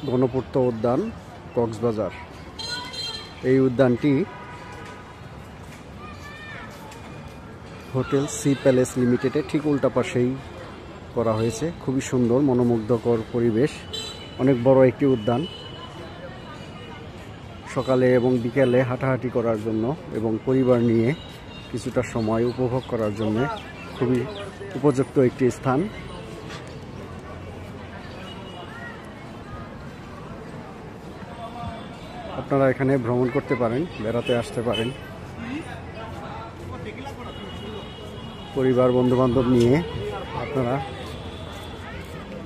গণপূর্ত উদ্যান কক্সবাজার। এই উদ্যানটি হোটেল সি প্যালেস লিমিটেডের ঠিক উল্টা পাশেই করা হয়েছে। খুবই সুন্দর মনোমুগ্ধকর পরিবেশ, অনেক বড় একটি উদ্যান। সকালে এবং বিকেলে হাঁটাহাঁটি করার জন্য এবং পরিবার নিয়ে কিছুটা সময় উপভোগ করার জন্য খুবই উপযুক্ত একটি স্থান। আপনারা এখানে ভ্রমণ করতে পারেন, বেড়াতে আসতে পারেন, পরিবার বন্ধুবান্ধব নিয়ে আপনারা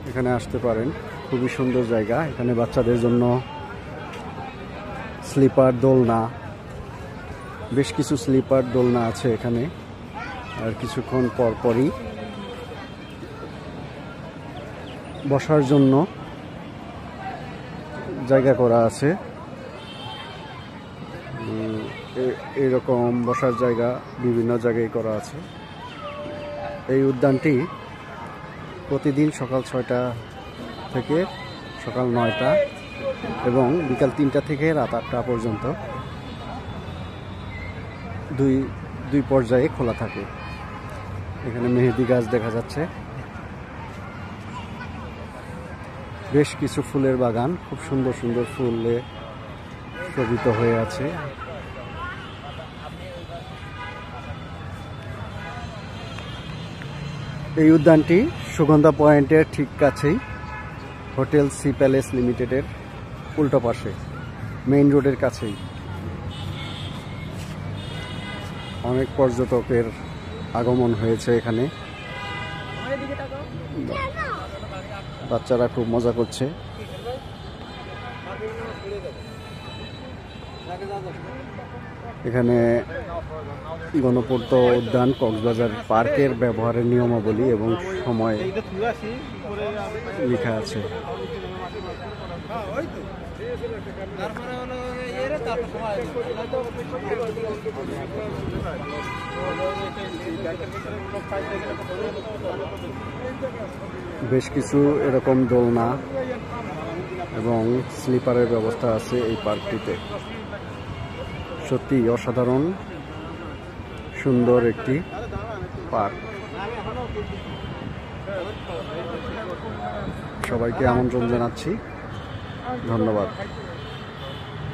এখানে আসতে পারেন। খুবই সুন্দর জায়গা। এখানে বাচ্চাদের জন্য স্লিপার দোলনা, বেশ কিছু স্লিপার দোলনা আছে এখানে। আর কিছুক্ষণ পর পরই বসার জন্য জায়গা করা আছে। এরকম বসার জায়গা বিভিন্ন জায়গায় করা আছে। এই উদ্যানটি প্রতিদিন সকাল 6টা থেকে সকাল 9টা এবং বিকাল 3টা থেকে রাত 8টা পর্যন্ত দুই পর্যায়ে খোলা থাকে। এখানে মেহেদি গাছ দেখা যাচ্ছে, বেশ কিছু ফুলের বাগান, খুব সুন্দর সুন্দর ফুলে শোভিত হয়ে আছে। এই উদ্যানটি সুগন্ধা পয়েন্টের ঠিক কাছেই, হোটেল সি প্যালেস লিমিটেডের উল্টো পাশে, মেইন রোডের কাছেই। অনেক পর্যটকের আগমন হয়েছে এখানে। বাচ্চারা খুব মজা করছে। এখানে গণপূর্ত উদ্যান কক্সবাজার পার্কের ব্যবহারের নিয়মাবলী এবং সময় লেখা আছে। বেশ কিছু এরকম দোলনা এবং স্লিপারের ব্যবস্থা আছে এই পার্কটিতে। সত্যি অসাধারণ সুন্দর একটি পার্ক। সবাইকে আমন্ত্রণ জানাচ্ছি। ধন্যবাদ।